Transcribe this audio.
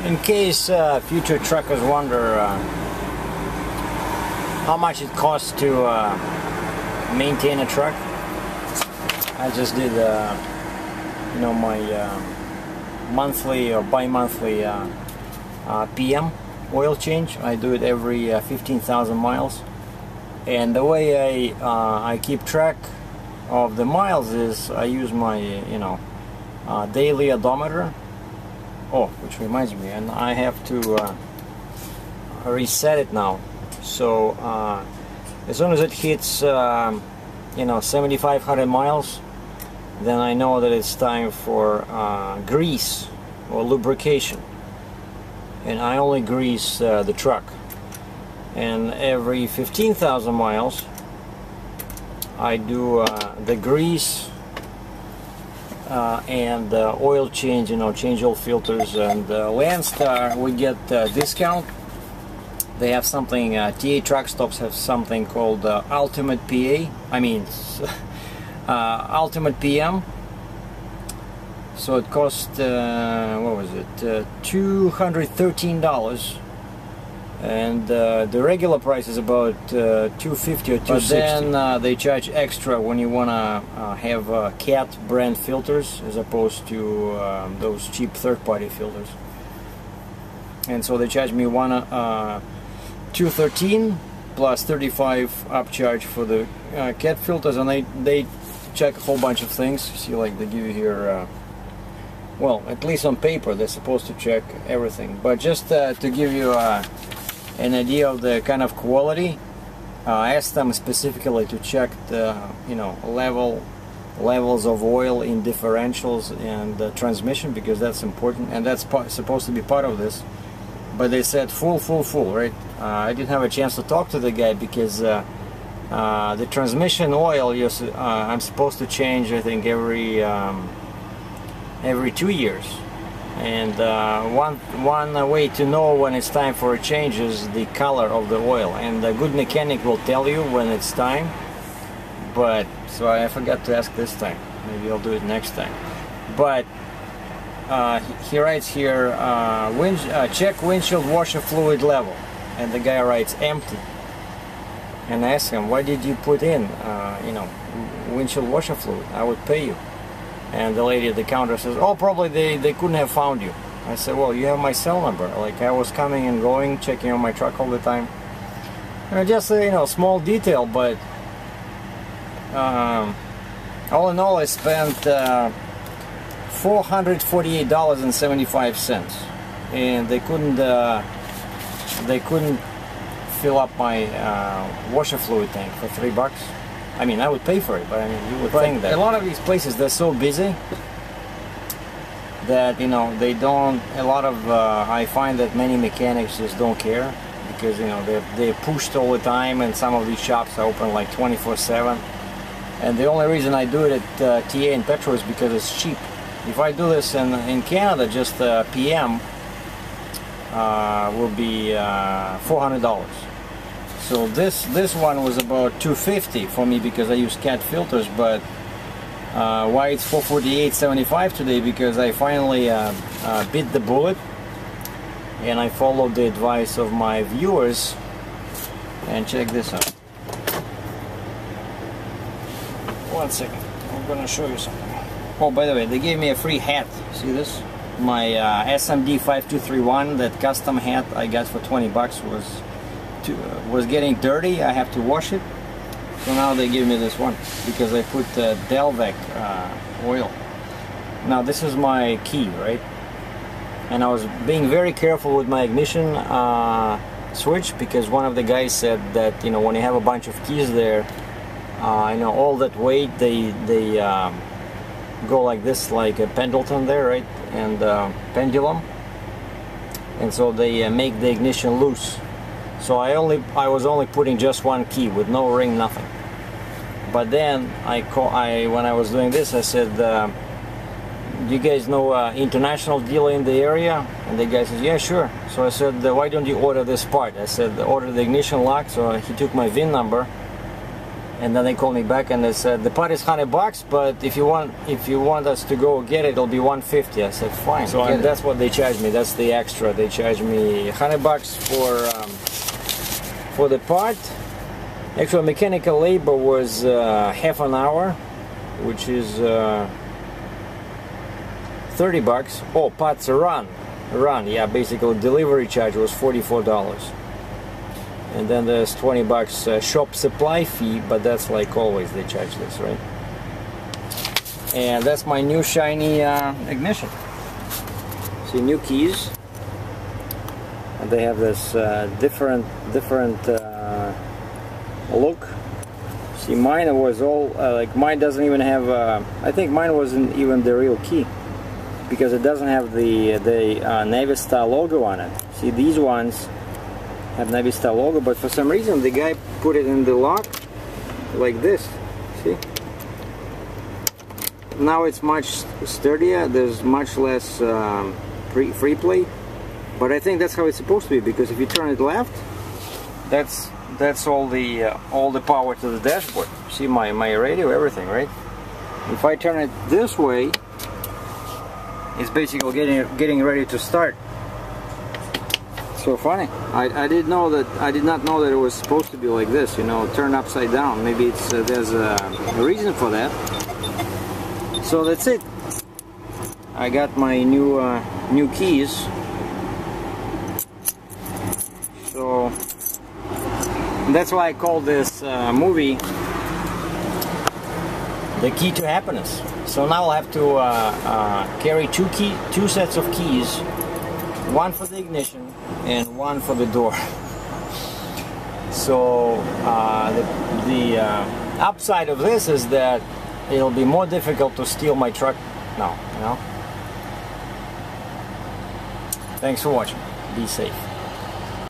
In case future truckers wonder how much it costs to maintain a truck, I just did you know, my monthly or bi-monthly PM oil change. I do it every 15,000 miles, and the way I keep track of the miles is I use my daily odometer. Oh, which reminds me, and I have to reset it now. So as soon as it hits 7,500 miles, then I know that it's time for grease or lubrication, and I only grease the truck. And every 15,000 miles I do the grease and oil change, change oil filters. And Landstar, we get discount. They have something, TA Truck Stops have something called Ultimate PA, Ultimate PM. So it cost, what was it, $213, and the regular price is about $250 or $260. But then they charge extra when you want to have Cat brand filters as opposed to those cheap third-party filters. And so they charge me $213 plus $35 upcharge for the Cat filters, and they check a whole bunch of things. See, like they give you here, well, at least on paper they're supposed to check everything, but just to give you an idea of the kind of quality, I asked them specifically to check the levels of oil in differentials and the transmission, because that's important, and that's supposed to be part of this. But they said full, right? I didn't have a chance to talk to the guy because the transmission oil I'm supposed to change, I think, every 2 years. And one way to know when it's time for a change is the color of the oil, and a good mechanic will tell you when it's time. But so I forgot to ask this time. Maybe I'll do it next time. But he writes here, check windshield washer fluid level, and the guy writes empty. And I asked him, why did you put in windshield washer fluid? I would pay you. And the lady at the counter says, oh, probably they couldn't have found you. I said, well, you have my cell number. Like, I was coming and going, checking on my truck all the time. And just a small detail, but all in all, I spent $448.75, and they couldn't fill up my washer fluid tank for $3. I mean, I would pay for it, but I mean, you would think that. A lot of these places, they're so busy that, they don't, I find that many mechanics just don't care, because, they're pushed all the time, and some of these shops are open like 24/7. And the only reason I do it at TA and Petro is because it's cheap. If I do this in Canada, just PM will be $400. So this one was about $250 for me because I use Cat filters. But why it's $448.75 today? Because I finally bit the bullet, and I followed the advice of my viewers. And check this out. One second, I'm gonna show you something. Oh, by the way, they gave me a free hat. See this? My SMD 5231, that custom hat I got for $20 was getting dirty. I have to wash it. So now they give me this one because I put Delvec oil. Now this is my key, right? And I was being very careful with my ignition switch, because one of the guys said that when you have a bunch of keys there, all that weight, they go like this, like a pendleton there, right? And pendulum, and so they make the ignition loose. So I was only putting just one key with no ring, nothing. But then when I was doing this, I said, do you guys know international dealer in the area? And the guy says, yeah, sure. So I said, why don't you order this part? I said, order the ignition lock. So he took my VIN number, And then they called me back and they said the part is $100, but if you want us to go get it, it'll be $150. I said fine. So and that's what they charged me. That's the extra. They charged me $100 for the part. Actual mechanical labor was half an hour, which is $30. Oh, parts run. Yeah, basically delivery charge was $44. And then there's $20 shop supply fee, but that's like always they charge this, right? And that's my new shiny ignition. See, new keys, and they have this different look. See, mine was all like mine doesn't even have. I think mine wasn't even the real key because it doesn't have the Navistar logo on it. See, these ones have Navistar logo, but for some reason the guy put it in the lock like this. See, now it's much sturdier, there's much less free play, but I think that's how it's supposed to be, because if you turn it left, that's all the power to the dashboard. See, my radio, everything, right? If I turn it this way, it's basically getting ready to start. So funny. I did not know that it was supposed to be like this, you know, turn upside down. Maybe it's there's a reason for that. So that's it. I got my new keys. So that's why I call this movie The Key to Happiness. So now I'll have to carry two sets of keys, one for the ignition and one for the door. So the upside of this is that it'll be more difficult to steal my truck now, you know. Thanks for watching. Be safe.